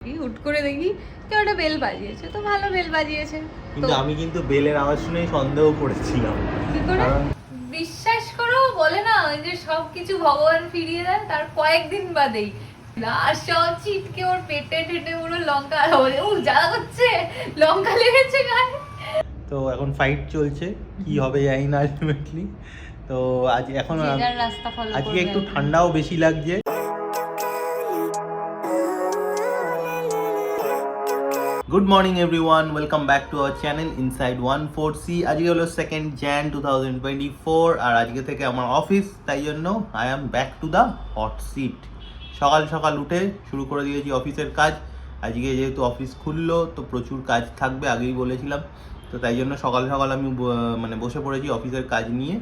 হুট করে দেখি কেউ একটা বেল বাজিয়েছে, তো ভালো বেল বাজিয়েছে। কিন্তু আমি কিন্তু বেলের আওয়াজ শুনেই সন্দেহ করেছিলাম। কি করে? বিশ্বাস করো, বলে না ওই যে সবকিছু ভগবান ফিরিয়ে দেন তার কয়েকদিন বাদেই সব ছিটকে ওর পেটে ঠেটে পুরো লঙ্কা ও জ্বালা করছে, লঙ্কা লেগেছে গায়ে। তো এখন ফাইট চলছে, কি হবে জানি না আলটিমেটলি। তো আজ এখন রাস্তা ফলো আজকে একটু ঠান্ডাও বেশি লাগছে। Good morning everyone, welcome back to our channel inside 14C। আজকে হলো 2nd Jan 2024 আর আজকে থেকে আমার অফিস, তাই জন্য I am back to the hot seat. সকাল সকাল উঠে শুরু করে দিয়েছি অফিসের কাজ। আজকে যেহেতু অফিস খুললো তো প্রচুর কাজ থাকবে, আগেই বলেছিলাম। তো তাই জন্য সকাল সকাল আমি বসে পড়েছি অফিসের কাজ নিয়ে।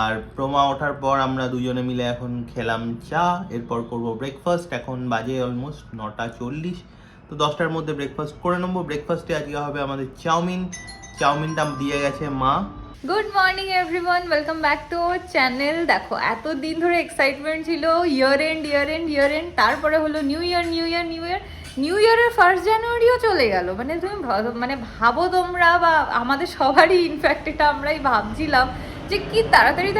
আর প্রমা ওঠার পর আমরা দুজনে মিলে এখন খেলাম চা, এরপর করব ব্রেকফাস্ট। এখন বাজে অলমোস্ট 9:40। তো 10টার মধ্যে ব্রেকফাস্ট করে নেবো। ব্রেকফাস্টে আজকে হবে আমাদের চাউমিনটা দিয়ে গেছে মা। Good morning everyone, welcome back to our channel. দেখো এত দিন ধরে এক্সাইটমেন্ট ছিল, ইয়ার এন্ড, তারপরে হলো নিউ ইয়ারের 1 জানুয়ারিও চলে গেল। মানে তুমি ভাবো তোমরা, বা আমাদের সবারই ইনফ্যাক্ট এটা আমরাই ভাবছিলাম যে কি তাড়াতাড়ি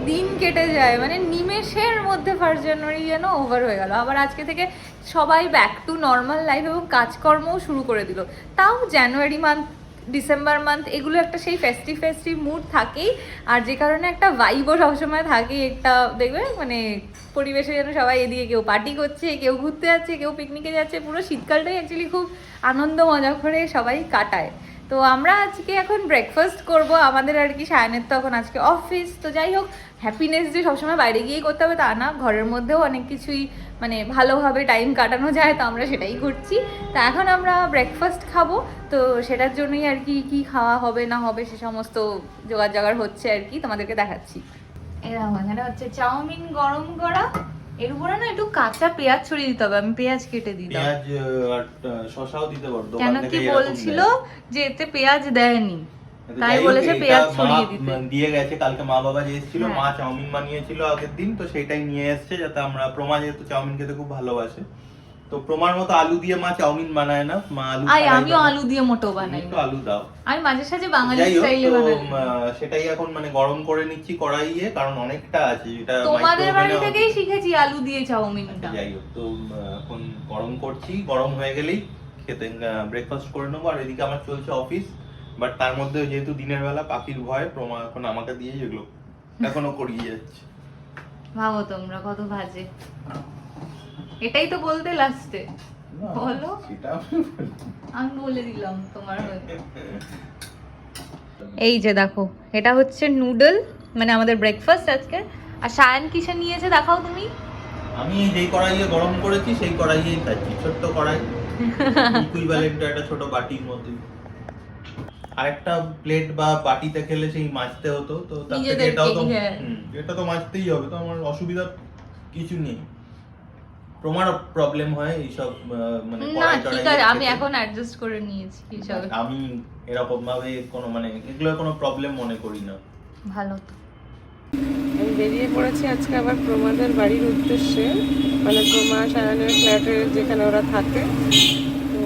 দিন কেটে যায়, মানে নিমেষের মধ্যে 1 জানুয়ারি যেন ওভার হয়ে গেল। আবার আজকে থেকে সবাই ব্যাক টু নর্মাল লাইফ এবং কাজকর্মও শুরু করে দিল। তাও জানুয়ারি মান্থ, ডিসেম্বর মান্থ, এগুলো একটা সেই ফেস্টিভ মুড থাকেই। আর যে কারণে একটা ভাইবও সবসময় থাকে, একটা দেখবে মানে পরিবেশে যেন সবাই এদিকে কেউ পার্টি করছে, কেউ ঘুরতে যাচ্ছে, কেউ পিকনিকে যাচ্ছে। পুরো শীতকালটাই অ্যাকচুয়ালি খুব আনন্দ মজা করে সবাই কাটায়। তো আমরা আজকে এখন ব্রেকফাস্ট করব আমাদের আর কি। সায়নের তো এখন আজকে অফিস। তো যাই হোক, হ্যাপিনেস যে সবসময় বাইরে গিয়েই করতে হবে তা না, ঘরের মধ্যেও অনেক কিছুই মানে ভালোভাবে টাইম কাটানো যায়, তো আমরা সেটাই করছি। তো এখন আমরা ব্রেকফাস্ট খাবো, তো সেটার জন্যই আর কি কি খাওয়া হবে না হবে সে সমস্ত জোগাড় হচ্ছে আর কি, তোমাদেরকে দেখাচ্ছি। এরকম এখানে হচ্ছে চাউমিন গরম করা, এর উপরে না একটু কাঁচা পেঁয়াজ ছড়িয়ে দিতে হবে। আমি পেঁয়াজ কেটে দিই, পেঁয়াজ আর শসাও দিতে পারো। কেন কি বলছিল যে এতে পেঁয়াজ দেয়নি, তাই বলেছে পেঁয়াজ ছড়িয়ে দিতে। দিয়ে গেছে। কালকে মা বাবা যে এসেছিল, মা চাউমিন বানিয়েছিল আগের দিন, তো সেটাই নিয়ে এসেছে যাতে আমরা, প্রমা যেহেতু চাউমিন খেতে খুব ভালোবাসে, তো প্রমার মতো আলু দিয়ে মা চাউমিন বানায় না, মা আলু আমিও আলু দিয়ে মোটো বানাই, একটু আলু দাও। আমি মাঝে সাঝে বাঙালি স্টাইলে বানাই। সেটাই এখন মানে গরম করে নিচ্ছি কড়াইয়ে, কারণ অনেকটা আছে। এটা তোমাদের বাড়ি থেকেই শিখেছি আলু দিয়ে চাউমিনটা। যাই হোক, তো এখন গরম করছি, গরম হয়ে গেলেই খেতে ব্রেকফাস্ট করে নেবো। আর এদিকে আমার চলছে অফিস, বাট তার মধ্যে যেহেতু দিনের বেলা পাখির ভয়, প্রমা এখন আমাকে দিয়ে যেগুলো এখনো করিয়ে যাচ্ছে। ভাবো তোমরা কত বাজে, এটাই তো বলতে লাস্টে বলো। আমি বলে দিলাম তোমার হয়ে। এই যে দেখো, এটা হচ্ছে নুডল, মানে আমাদের ব্রেকফাস্ট আজকে। আর সায়ন কিসে নিয়েছে দেখাও তুমি। আমি যেই কড়াইয়ে গরম করেছি সেই কড়াইয়েই খাচ্ছি, ছোট্ট কড়াই, ইকুইভ্যালেন্ট একটা ছোট বাটির মধ্যে। আরেকটা প্লেট বা বাটিতে খেলে সেই মাজতে হতো, তো তার থেকে এটাও তো এটা তো মাজতেই হবে, তো আমার অসুবিধা কিছু নেই। প্রমার প্রবলেম হয় এইসব মানে কড়াই ঠিক আছে, আমি এখন অ্যাডজাস্ট করে নিয়েছি এইসব। আমি এরকম ভাবে কোনো মানে এগুলো কোনো প্রবলেম মনে করি না। ভালো তো। আমি বেরিয়ে পড়েছি আজকে আবার প্রমাদের বাড়ির উদ্দেশ্যে, মানে প্রমা সায়নের ফ্ল্যাটে যেখানে ওরা থাকে। তো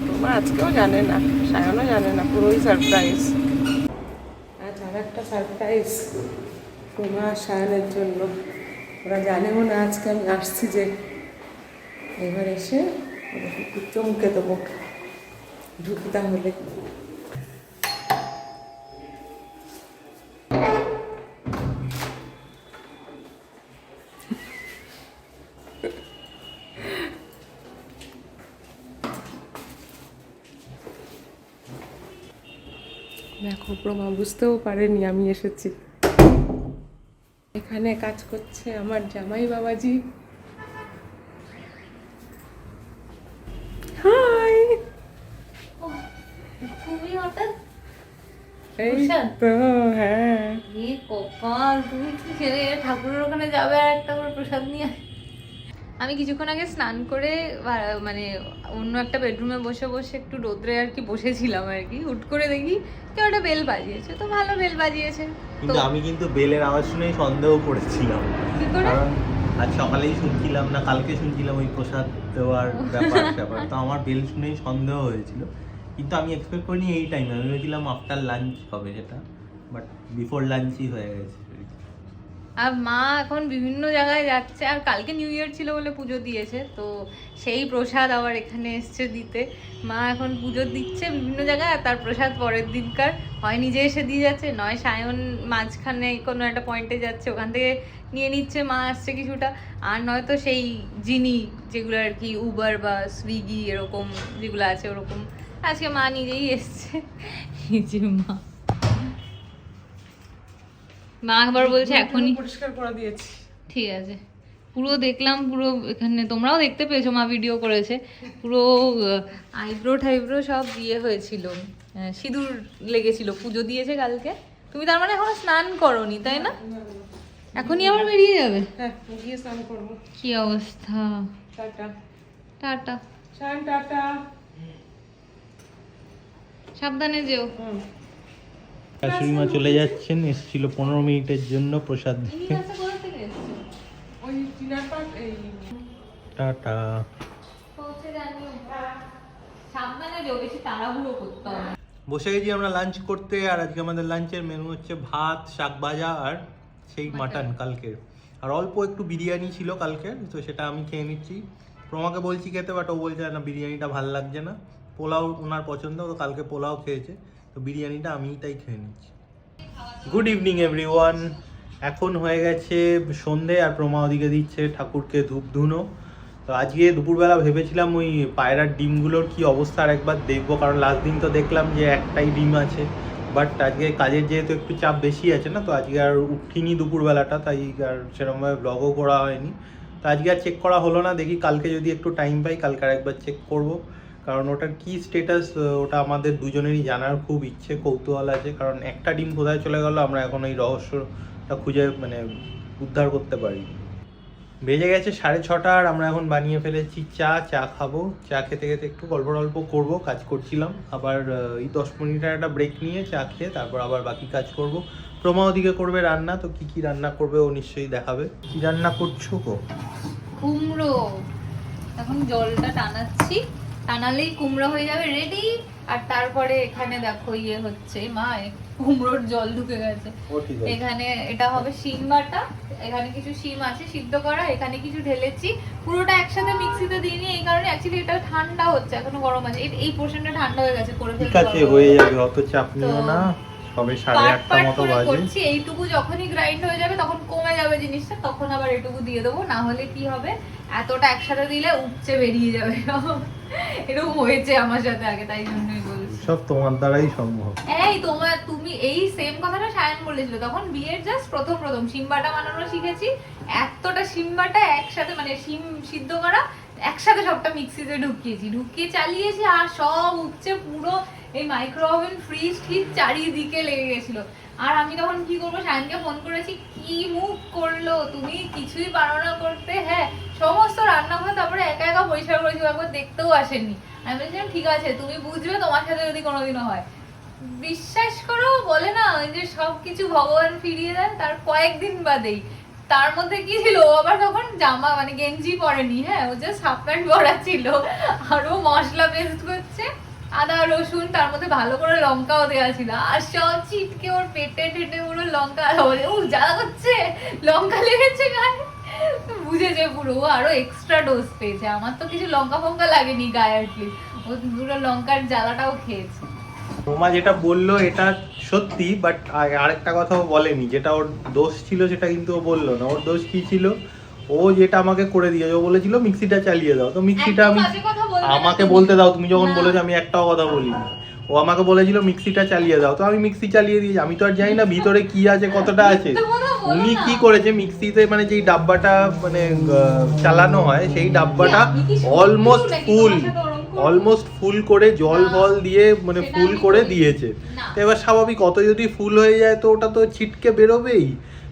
প্রমা আজকেও জানে না, সায়নও জানে না, পুরোই সারপ্রাইজ। আজ আর একটা সারপ্রাইজ প্রমা সায়নের জন্য। ওরা জানেও না আজকে আমি আসছি, যে এবার এসে ওদেরকে একটু চমকে দেবো ঢুকতে হলে। দেখো, প্রমা বুঝতেও পারেনি আমি এসেছি। এখানে কাজ করছে আমার জামাই বাবাজি। হাই, তুমি হঠাৎ এই তো। হ্যাঁ, এই কপাল, তুমি কি ছেড়ে ঠাকুরের ওখানে যাবে আর একটা করে প্রসাদ নিয়ে। আমি কিছুক্ষণ আগে স্নান করে মানে অন্য একটা বেডরুমে বসে একটু রোদ্রে আর কি বসেছিলাম আর কি। হুট করে দেখি কেউ একটা বেল বাজিয়েছে, তো ভালো বেল বাজিয়েছে। কিন্তু আমি কিন্তু বেলের আওয়াজ শুনেই সন্দেহ করেছিলাম। কি করে? আজ সকালেই শুনছিলাম না কালকে শুনছিলাম ওই প্রসাদ দেওয়ার ব্যাপার তো আমার বেল শুনেই সন্দেহ হয়েছিল, কিন্তু আমি এক্সপেক্ট করিনি এই টাইমে। আমি ভেবেছিলাম আফটার লাঞ্চ হবে সেটা, বাট বিফোর লাঞ্চই হয়ে গেছে। আর মা এখন বিভিন্ন জায়গায় যাচ্ছে, আর কালকে নিউ ইয়ার ছিল বলে পুজো দিয়েছে, তো সেই প্রসাদ আবার এখানে এসছে দিতে। মা এখন পুজো দিচ্ছে বিভিন্ন জায়গায়, আর তার প্রসাদ পরের দিনকার হয় নিজে এসে দিয়ে যাচ্ছে, নয় সায়ন মাঝখানে কোনো একটা পয়েন্টে যাচ্ছে ওখান থেকে নিয়ে নিচ্ছে, মা আসছে কিছুটা, আর নয়তো সেই যিনি যেগুলো আর কি উবার বা সুইগি এরকম যেগুলো আছে ওরকম। আজকে মা নিজেই এসছে। এই যে মা একবার বলছে এখনই পরিষ্কার করে দিয়েছি। ঠিক আছে, পুরো দেখলাম, পুরো এখানে তোমরাও দেখতে পেয়েছো, মা ভিডিও করেছে, পুরো আইব্রো টাইব্রো সব ইয়ে হয়েছিল, সিঁদুর লেগেছিল, পুজো দিয়েছে কালকে। তুমি তার মানে এখনো স্নান করোনি তাই না? এখনই আবার বেরিয়ে যাবে? হ্যাঁ, গিয়ে স্নান করবো। কি অবস্থা। Tata tata. শান, টাটা। সাবধানে যেও। শাশুড়ি মা চলে যাচ্ছেন, এসেছিল 15 মিনিটের জন্য প্রসাদ দিতে। ওই চিনার পাট এই টাটা। সাবধানে যেও, বেশি তাড়াহুড়ো করতে হবে। বসে গেছি আমরা লাঞ্চ করতে, আর আজকে আমাদের লাঞ্চের মেনু হচ্ছে ভাত, শাক ভাজা আর সেই মাটন কালকের, আর অল্প একটু বিরিয়ানি ছিল কালকের, তো সেটা আমি খেয়ে নিচ্ছি। প্রমাকে বলছি খেতে, বাট ও বলছে না বিরিয়ানিটা ভালো লাগছে না। পোলাও ওনার পছন্দ, তো কালকে পোলাও খেয়েছে, তো বিরিয়ানিটা আমি তাই খেয়ে নিচ্ছি। Good evening everyone. এখন হয়ে গেছে সন্ধে, আর প্রমা ওদিকে দিচ্ছে ঠাকুরকে ধূপ ধুনো। তো আজকে দুপুরবেলা ভেবেছিলাম ওই পায়রার ডিমগুলোর কি অবস্থা আর একবার দেখবো, কারণ লাস্ট দিন তো দেখলাম যে একটাই ডিম আছে, বাট আজকে কাজের যেহেতু একটু চাপ বেশি আছে না, তো আজকে আর উঠিনি দুপুরবেলাটা, তাই আর সেরকমভাবে ব্লগও করা হয়নি। তো আজকে আর চেক করা হলো না, দেখি কালকে যদি একটু টাইম পাই কালকে আর একবার চেক করব, কারণ ওটার কি স্টেটাস ওটা আমাদের দুজনেরই জানার খুব ইচ্ছে, কৌতূহল আছে, কারণ একটা ডিম কোথায় চলে গেল আমরা এখন এই রহস্যটা খুঁজে উদ্ধার করতে পারি। বেজে গেছে 6:30, আর আমরা এখন বানিয়ে ফেলেছি চা খাবো। চা খেতে খেতে একটু গল্প করবো, কাজ করছিলাম, আবার এই 10 মিনিটের একটা ব্রেক নিয়ে চা খেয়ে তারপর আবার বাকি কাজ করব। প্রমা ওদিকে করবে রান্না, তো কি রান্না করবে ও নিশ্চয়ই দেখাবে। কি রান্না করছো গো? কুমড়ো। এখন জলটা টানালেই কুমড়ো হয়ে যাবে রেডি। আর তারপরে এখানে দেখো ইয়ে হচ্ছে, মা কুমড়োর জল ঢুকে গেছে। এখানে এটা হবে শিম বাটা, এখানে কিছু শিম আছে সিদ্ধ করা, এখানে কিছু ঢেলেছি, পুরোটা একসাথে মিক্সিতে দিইনি এই কারণে, অ্যাকচুয়ালি এটা ঠান্ডা হচ্ছে, এখনো গরম আছে, এই পোরশনটা ঠান্ডা হয়ে গেছে, করে ফেলতে আছে, হয়ে যাবে, অত চাপ নিও না। সবে 8:30 মতো বাজে। করছি এইটুকু, যখনই গ্রাইন্ড হয়ে যাবে তখন কমে যাবে জিনিসটা, তখন আবার এটুকু দিয়ে দেবো, না হলে কি হবে এতটা একসাথে দিলে উপচে বেরিয়ে যাবে। এরকম হয়েছে আমার সাথে আগে, তাই জন্যই বলছি সব তোমার দ্বারাই সম্ভব। এই তুমি এই সেম কথাটা সায়ন বলেছিল তখন বিয়ের জাস্ট প্রথম শিমবাটা বানানো শিখেছি, এতটা শিমবাটা একসাথে মানে শিম সিদ্ধ করা একসাথে সবটা মিক্সিতে ঢুকিয়ে চালিয়েছি, আর সব উপচে পুরো এই মাইক্রো ওভেন ফ্রিজ ঠিক চারিদিকে লেগে গেছিল। আর আমি তখন কি করবো, সায়নকে ফোন করেছি, কি মুখ করলো, তুমি কিছুই পারো না করতে। হ্যাঁ, সমস্ত রান্নাঘর তারপরে একা পরিষ্কার করেছি, একবার দেখতেও আসেনি। আমি বলছিলাম ঠিক আছে তুমি বুঝবে, তোমার সাথে যদি কোনোদিনও হয়। বিশ্বাস করো, বলে না ওই যে সবকিছু ভগবান ফিরিয়ে দেন, তার কয়েকদিন বাদেই তার মধ্যে কি ছিল, ও আবার তখন জামা মানে গেঞ্জি পরেনি, হ্যাঁ ও জাস্ট হাফ প্যান্ট পরা ছিল, আর ও মশলা পেস্ট করছে, আদা রসুন, তার মধ্যে ভালো করে লঙ্কাও দেওয়া ছিল, আর সব ছিটকে ওর পেটে পুরো লঙ্কা, ও জ্বালা করছে, লঙ্কা লেগেছে গায়ে, বুঝেছে পুরো, ও আরো এক্সট্রা ডোজ পেয়েছে। আমার তো কিছু লঙ্কা ফঙ্কা লাগেনি গায়ে, অ্যাটলিস্ট ও পুরো লঙ্কার জ্বালাটাও খেয়েছে। রোমা যেটা বললো এটা সত্যি, বাট আরেকটা কথাও বলেনি, যেটা ওর দোষ ছিল সেটা কিন্তু ও বললো না। ওর দোষ কি ছিল, ও যেটা আমাকে করে দিয়েছে, ও বলেছিল মিক্সিটা চালিয়ে দাও, তো মিক্সিটা আমি আমাকে বলতে দাও, তুমি যখন বলেছো আমি একটাও কথা বলিনি। ও আমাকে বলেছিল মিক্সিটা চালিয়ে দাও, তো আমি মিক্সি চালিয়ে দিয়েছি। আমি তো আর জানি না ভিতরে কি আছে কতটা আছে। উনি কি করেছে, মিক্সিতে মানে যেই ডাব্বাটা মানে চালানো হয় সেই ডাব্বাটা অলমোস্ট ফুল করে জল ফল দিয়ে মানে ফুল করে দিয়েছে। তো এবার স্বাভাবিক অত যদি ফুল হয়ে যায় তো ওটা তো ছিটকে বেরোবেই,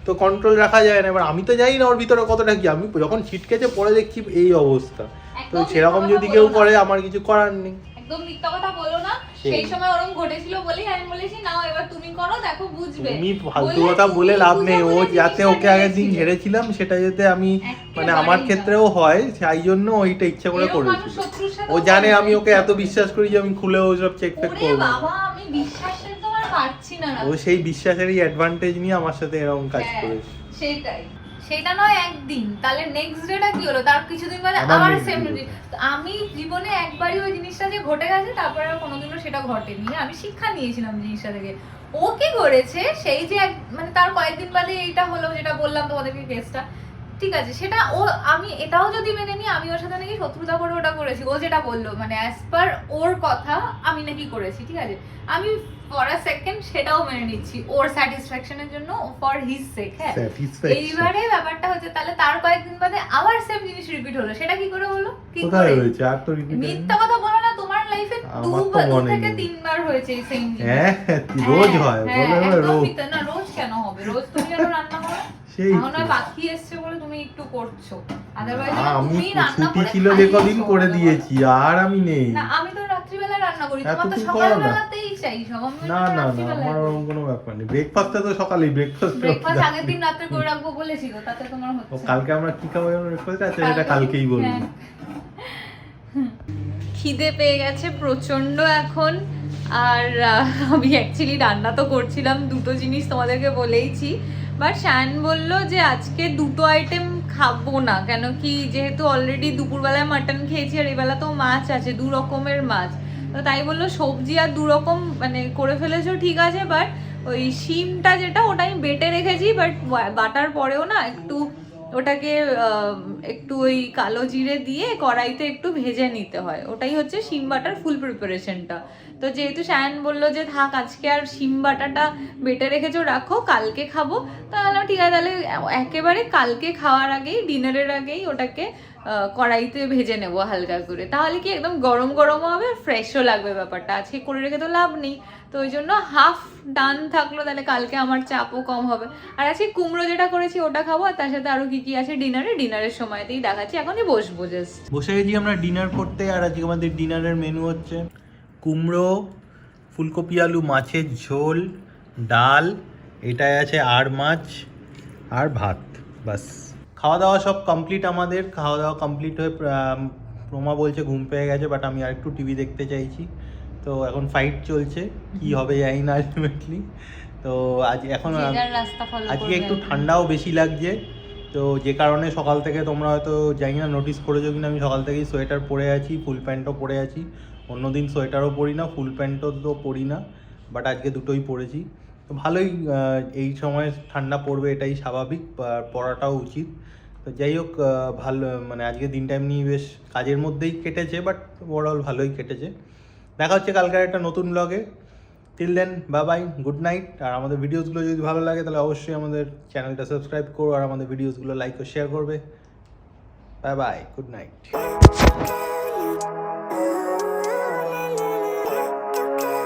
তো কন্ট্রোল রাখা যায় না। এবার আমি তো জানি না ওর ভিতরে কতটা কি, আমি যখন ছিটকেছে পরে দেখছি এই অবস্থা। তো সেরকম যদি কেউ করে আমার কিছু করার নেই। একদম মিথ্যা কথা বলো না। সেই। সেই সময় ওরকম ঘটেছিল বলেই আমি বলেছি নাও এবার তুমি করো, দেখো বুঝবে। তুমি ফালতু বললে কথা বলে তুমি লাভ নেই। ও বুঝে বুঝে যাতে ওকে জিনিসটা আগের দিন নিয়েছিলে। ঝেড়েছিলাম সেটা যাতে আমি মানে একেবারেই আমার না। ক্ষেত্রেও হয়, তাই জন্য ওইটা ইচ্ছা করে এরকম মানুষ করেছিল। শত্রুর সাথেও ও জানে করে আমি না। ওকে এত বিশ্বাস করি যে আমি খুলে ওসব চেক ফেক ওরে করবো না। বাবা, আমি বিশ্বাসের তো আর পারছি না ও সেই বিশ্বাসেরই অ্যাডভান্টেজ নিয়ে আমার সাথে এরকম কাজ হ্যাঁ, করেছে। সেটাই। সেটা নয় একদিন, তাহলে নেক্সট ডেটা কি হলো, তার কিছুদিন বাদে আবার আবার next সেম day। রুটিন। আমি জীবনে একবারই ওই জিনিসটা যে ঘটে গেছে, তারপরে আর কোনোদিনও সেটা ঘটেনি। আমি শিক্ষা নিয়েছিলাম জিনিসটা থেকে। ও কি করেছে সেই যে মানে তার কয়েকদিন বাদে এইটা হলো, যেটা বললাম তোমাদেরকে কেসটা, ঠিক আছে, সেটা ও, আমি এটাও যদি মেনে নিই আমি ওর সাথে নাকি শত্রুতা করে ওটা করেছি, ও যেটা বললো মানে অ্যাজ পার ওর কথা আমি নাকি করেছি, ঠিক আছে, আমি ফর আ সেকেন্ড সেটাও মেনে নিচ্ছি ওর স্যাটিসফ্যাকশনের জন্য, ফর হিজ সেক। হ্যাঁ, Satisfaction। এইবারে ব্যাপারটা হচ্ছে তাহলে তার কয়েকদিন বাদে আবার সেম জিনিস রিপিট হলো, সেটা কি করে হলো, কি কোথায় করে? হয়েছে আর তো repeat হয়নি। মিথ্যা কথা বলো না, তোমার লাইফে আমার তো দু মনে থেকে নেই। তিনবার হয়েছে এই সেম জিনিস। হ্যাঁ রোজ হ্যাঁ, হয় হ্যাঁ, বলে একদম রোজ মিথ্যা না, রোজ কেন হবে? রোজ তুমি যেন রান্না করো, সেই এখন তো। আর বাকি এসছে বলে তুমি একটু করছো, আদারওয়াইজ আমি তুমি রান্না ছুটি করে ছিল যে কদিন খাইয়েছো করে আমাকে। দিয়েছি আর আমি নেই। না, আমি তো রাত্রিবেলা রান্না করি, হ্যাঁ, তোমার তো তুমি করো না। সকালবেলাতেই চাই সব, আমি না না না রাত্রিবেলায় আমার করি। ওরকম কোনো ব্যাপার নেই। ব্রেকফাস্টটা তো সকালেই ব্রেকফাস্ট ব্রেকফাস্ট আগের দিন রাত্রে করে রাখবো বলেছিল, তাতে তোমার ও হচ্ছে না। কালকে আমরা কি খাবো যেন ব্রেকফাস্ট আছে সেটা কালকে- কালকেই বলবো। হ্যাঁ। খিদে পেয়ে গেছে প্রচন্ড এখন। আর আমি অ্যাকচুয়ালি রান্না তো করছিলাম, দুটো জিনিস তোমাদেরকে বলেইছি, বাট শান বলল যে আজকে দুটো আইটেম খাবো না, কেন কি যেহেতু অলরেডি দুপুরবেলায় মাটন খেয়েছি আর এবেলা তো মাছ আছে, দু রকমের মাছ, তো তাই বললো সবজি আর দু রকম মানে করে ফেলেছো ঠিক আছে, বাট ওই শিমটা যেটা ওটা আমি বেটে রেখেছি, বাট বাটার পরেও না একটু ওটাকে একটু ওই কালো জিরে দিয়ে কড়াইতে একটু ভেজে নিতে হয়, ওটাই হচ্ছে শিম বাটার ফুল প্রিপারেশনটা। তো যেহেতু শায়ন বললো যে থাক আজকে আর শিম বাটাটা বেটে রেখেছো রাখো কালকে খাবো, তাহলে ঠিক আছে, তাহলে একেবারে কালকে খাওয়ার আগেই ডিনারের আগেই ওটাকে কড়াইতে ভেজে নেবো হালকা করে, তাহলে কি একদম গরম গরমও হবে, ফ্রেশও লাগবে ব্যাপারটা, আজকে করে রেখে তো লাভ নেই, তো ওই জন্য হাফ ডান থাকলো, তাহলে কালকে আমার চাপও কম হবে। আর আজকে কুমড়ো যেটা করেছি ওটা খাবো, আর তার সাথে আরো কি কি আছে ডিনারের সময়তেই দেখাচ্ছি, এখনই বসবো জাস্ট। বসে গেছি আমরা ডিনার করতে। আর আজকে আমাদের ডিনারের মেনু হচ্ছে কুমড়ো, ফুলকপি আলু মাছের ঝোল, ডাল, এটাই আছে আর মাছ আর ভাত, বাস। খাওয়া দাওয়া সব কমপ্লিট আমাদের। খাওয়া দাওয়া কমপ্লিট হয়ে প্রমা বলছে ঘুম পেয়ে গেছে, বাট আমি আর একটু টিভি দেখতে চাইছি। তো এখন ফাইট চলছে, কি হবে জানি না আলটিমেটলি। তো আজ এখন আজকে একটু ঠান্ডাও বেশি লাগছে, তো যে কারণে সকাল থেকে তোমরা হয়তো জানি না নোটিস করেছো কিনা, আমি সকাল থেকেই সোয়েটার পরে আছি, ফুল প্যান্টও পরে আছি। অন্যদিন সোয়েটারও পরি না, ফুল প্যান্টও তো পরি না, বাট আজকে দুটোই পরেছি। তো ভালোই, এই সময় ঠান্ডা পড়বে এটাই স্বাভাবিক, পরাটাও উচিত। তো যাই হোক, ভালো মানে আজকে দিনটা এমনি বেশ কাজের মধ্যেই কেটেছে, বাট ওভারঅল ভালোই কেটেছে। দেখা হচ্ছে কালকের একটা নতুন ব্লগে। Till then bye bye, good night. আর আমাদের ভিডিওসগুলো যদি ভালো লাগে তাহলে অবশ্যই আমাদের চ্যানেলটা সাবস্ক্রাইব করো আর আমাদের ভিডিওসগুলো লাইক ও শেয়ার করবে। By bye, good night.